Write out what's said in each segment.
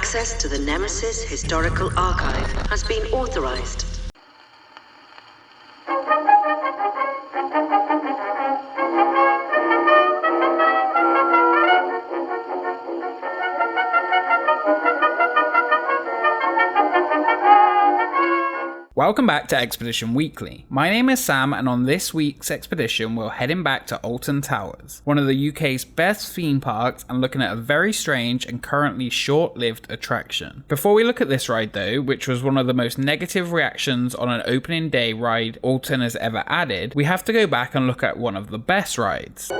Access to the Nemesis Historical Archive has been authorized. Welcome back to Expedition Weekly. My name is Sam, and on this week's expedition we're heading back to Alton Towers, one of the UK's best theme parks, and looking at a very strange and currently short-lived attraction. Before we look at this ride though, which was one of the most negative reactions on an opening day ride Alton has ever added, we have to go back and look at one of the best rides.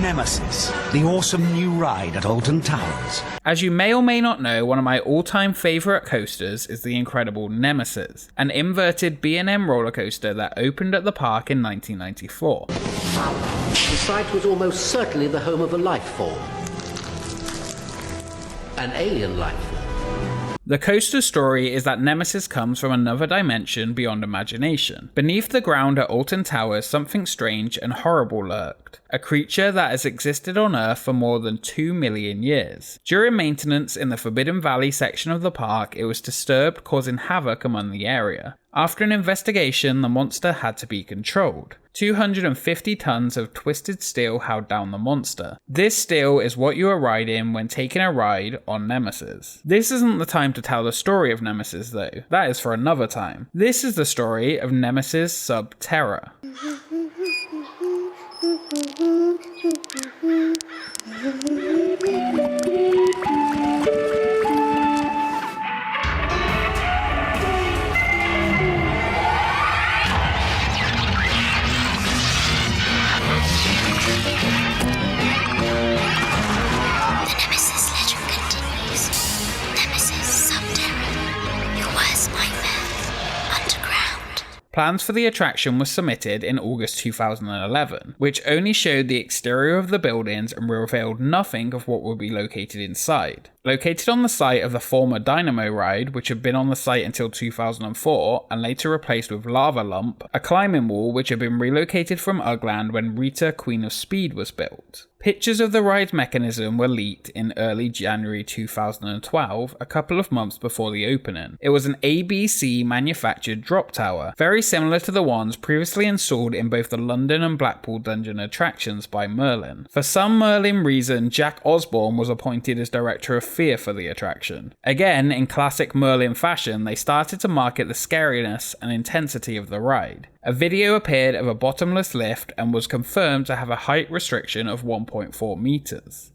Nemesis, the awesome new ride at Alton Towers. As you may or may not know, one of my all-time favourite coasters is the incredible Nemesis, an inverted B&M roller coaster that opened at the park in 1994. The site was almost certainly the home of a life form. An alien life form. The coaster's story is that Nemesis comes from another dimension beyond imagination. Beneath the ground at Alton Towers, something strange and horrible lurked. A creature that has existed on Earth for more than 2 million years. During maintenance in the Forbidden Valley section of the park, it was disturbed, causing havoc among the area. After an investigation, the monster had to be controlled. 250 tons of twisted steel held down the monster. This steel is what you are riding when taking a ride on Nemesis. This isn't the time to tell the story of Nemesis though, that is for another time. This is the story of Nemesis Subterra. Plans for the attraction were submitted in August 2011, which only showed the exterior of the buildings and revealed nothing of what would be located inside. Located on the site of the former Dynamo ride, which had been on the site until 2004 and later replaced with Lava Lump, a climbing wall which had been relocated from Ugland when Rita, Queen of Speed was built. Pictures of the ride's mechanism were leaked in early January 2012, a couple of months before the opening. It was an ABC manufactured drop tower, very similar to the ones previously installed in both the London and Blackpool Dungeon attractions by Merlin. For some Merlin reason, Jack Osborne was appointed as director of fear for the attraction. Again, in classic Merlin fashion, they started to market the scariness and intensity of the ride. A video appeared of a bottomless lift and was confirmed to have a height restriction of 1.4 meters.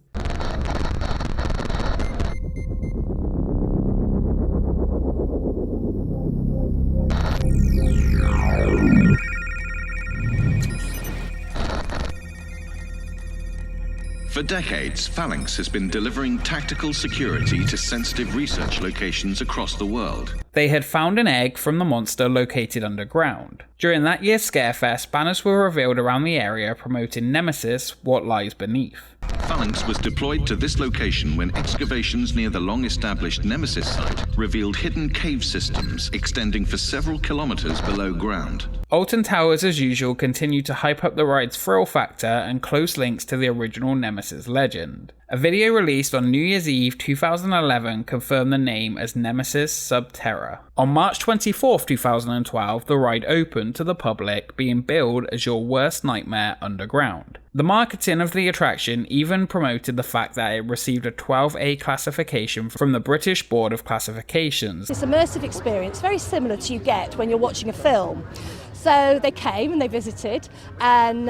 For decades, Phalanx has been delivering tactical security to sensitive research locations across the world. They had found an egg from the monster located underground. During that year's Scarefest, banners were revealed around the area promoting Nemesis, What Lies Beneath. Phalanx was deployed to this location when excavations near the long-established Nemesis site revealed hidden cave systems extending for several kilometers below ground. Alton Towers, as usual, continued to hype up the ride's thrill factor and close links to the original Nemesis legend. A video released on New Year's Eve 2011 confirmed the name as Nemesis Subterra. On March 24, 2012, the ride opened to the public, being billed as your worst nightmare underground. The marketing of the attraction even promoted the fact that it received a 12A classification from the British Board of Classifications. This immersive experience, very similar to you get when you're watching a film. So they came and they visited and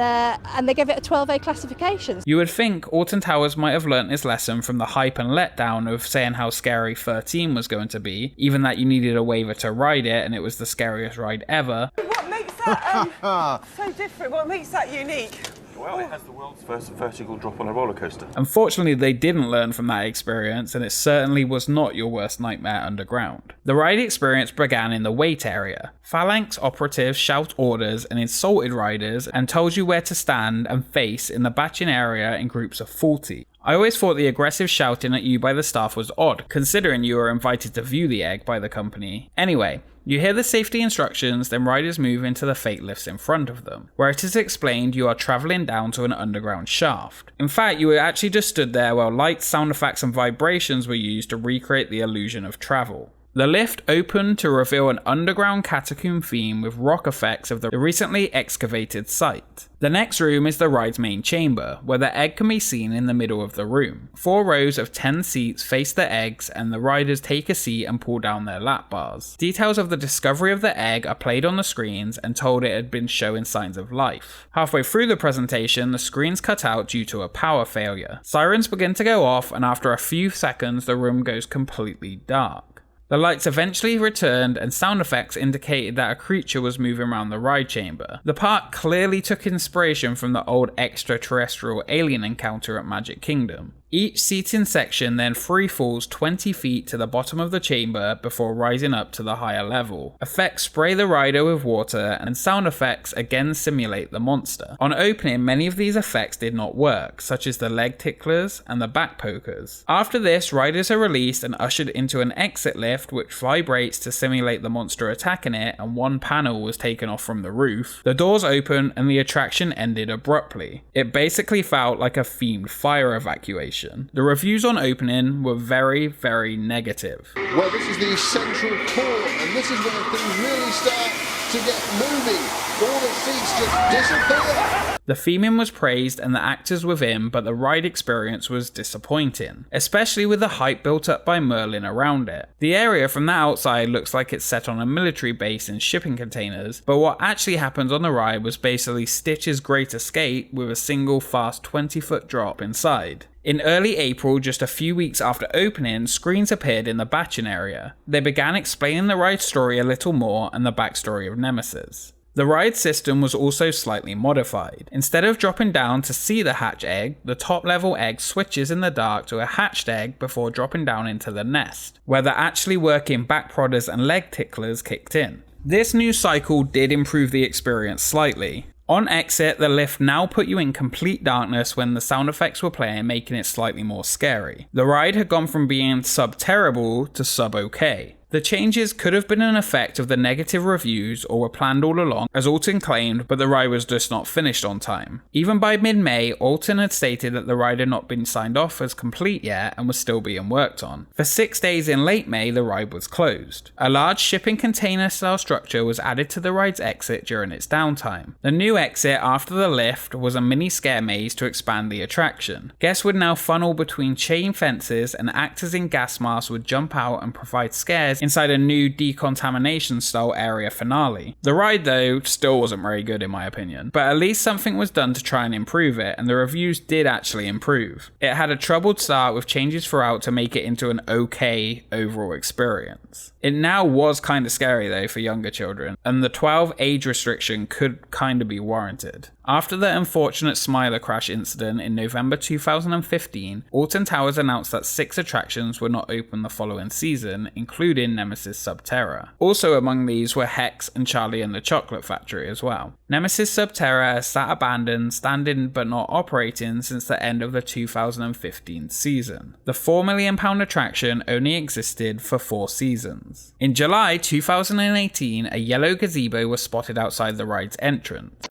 they gave it a 12A classification. You would think Alton Towers might have learnt this lesson from the hype and letdown of saying how scary 13 was going to be, even that you needed a waiver to ride it and it was the scariest ride ever. What makes that so different? What makes that unique? Well, it has the world's first vertical drop on a roller coaster. Unfortunately, they didn't learn from that experience, and it certainly was not your worst nightmare underground. The ride experience began in the wait area. Phalanx operatives shout orders and insulted riders and told you where to stand and face in the batching area in groups of 40. I always thought the aggressive shouting at you by the staff was odd, considering you were invited to view the egg by the company. Anyway, you hear the safety instructions, then riders move into the fake lifts in front of them, where it is explained you are travelling down to an underground shaft. In fact, you were actually just stood there while lights, sound effects and vibrations were used to recreate the illusion of travel. The lift opened to reveal an underground catacomb theme with rock effects of the recently excavated site. The next room is the ride's main chamber, where the egg can be seen in the middle of the room. 4 rows of 10 seats face the eggs, and the riders take a seat and pull down their lap bars. Details of the discovery of the egg are played on the screens and told it had been showing signs of life. Halfway through the presentation, the screens cut out due to a power failure. Sirens begin to go off, and after a few seconds, the room goes completely dark. The lights eventually returned and sound effects indicated that a creature was moving around the ride chamber. The park clearly took inspiration from the old extraterrestrial alien encounter at Magic Kingdom. Each seating section then free falls 20 feet to the bottom of the chamber before rising up to the higher level. Effects spray the rider with water, and sound effects again simulate the monster. On opening, many of these effects did not work, such as the leg ticklers and the back pokers. After this, riders are released and ushered into an exit lift which vibrates to simulate the monster attacking it, and one panel was taken off from the roof. The doors open and the attraction ended abruptly. It basically felt like a themed fire evacuation. The reviews on opening were very, very negative. Well, this is the central core, and this is where things really start to get moving. All the seats just disappear. The theming was praised and the actors within, but the ride experience was disappointing, especially with the hype built up by Merlin around it. The area from the outside looks like it's set on a military base in shipping containers, but what actually happens on the ride was basically Stitch's Great Escape with a single fast 20-foot drop inside. In early April, just a few weeks after opening, screens appeared in the batching area. They began explaining the ride's story a little more and the backstory of Nemesis. The ride system was also slightly modified. Instead of dropping down to see the hatch egg, the top level egg switches in the dark to a hatched egg before dropping down into the nest, where the actually working back prodders and leg ticklers kicked in. This new cycle did improve the experience slightly. On exit, the lift now put you in complete darkness when the sound effects were playing, making it slightly more scary. The ride had gone from being sub-terrible to sub-okay. The changes could have been an effect of the negative reviews or were planned all along, as Alton claimed, but the ride was just not finished on time. Even by mid-May, Alton had stated that the ride had not been signed off as complete yet and was still being worked on. For 6 days in late May, the ride was closed. A large shipping container style structure was added to the ride's exit during its downtime. The new exit after the lift was a mini scare maze to expand the attraction. Guests would now funnel between chain fences, and actors in gas masks would jump out and provide scares inside a new decontamination style area finale. The ride though still wasn't very good in my opinion, but at least something was done to try and improve it, and the reviews did actually improve. It had a troubled start with changes throughout to make it into an okay overall experience. It now was kind of scary though for younger children, and the 12 age restriction could kind of be warranted. After the unfortunate Smiler crash incident in November 2015, Alton Towers announced that 6 attractions would not open the following season, including Nemesis Subterra. Also among these were Hex and Charlie and the Chocolate Factory as well. Nemesis Subterra has sat abandoned, standing but not operating since the end of the 2015 season. The £4 million attraction only existed for 4 seasons. In July 2018, a yellow gazebo was spotted outside the ride's entrance.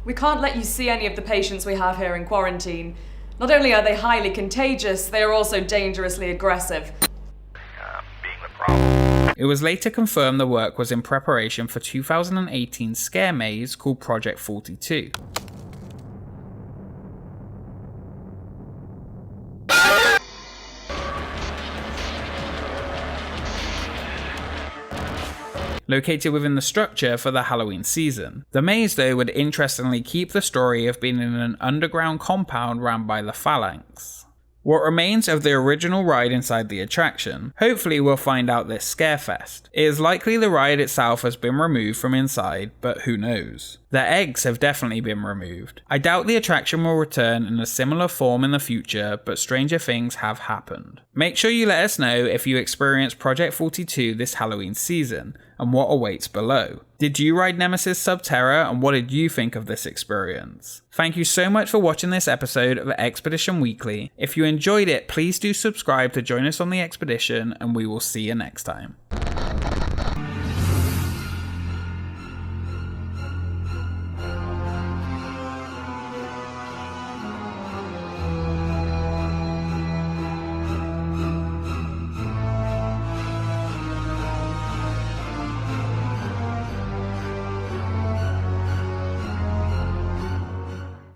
We can't let you see any of the patients we have here in quarantine. Not only are they highly contagious, they are also dangerously aggressive. It was later confirmed the work was in preparation for 2018 scare maze called Project 42. Located within the structure for the Halloween season. The maze though would interestingly keep the story of being in an underground compound run by the Phalanx. What remains of the original ride inside the attraction? Hopefully we'll find out this Scarefest. It is likely the ride itself has been removed from inside, but who knows. The eggs have definitely been removed. I doubt the attraction will return in a similar form in the future, but stranger things have happened. Make sure you let us know if you experience Project 42 this Halloween season, and what awaits below. Did you ride Nemesis Subterra, and what did you think of this experience? Thank you so much for watching this episode of Expedition Weekly. If you enjoyed it, please do subscribe to join us on the expedition, and we will see you next time.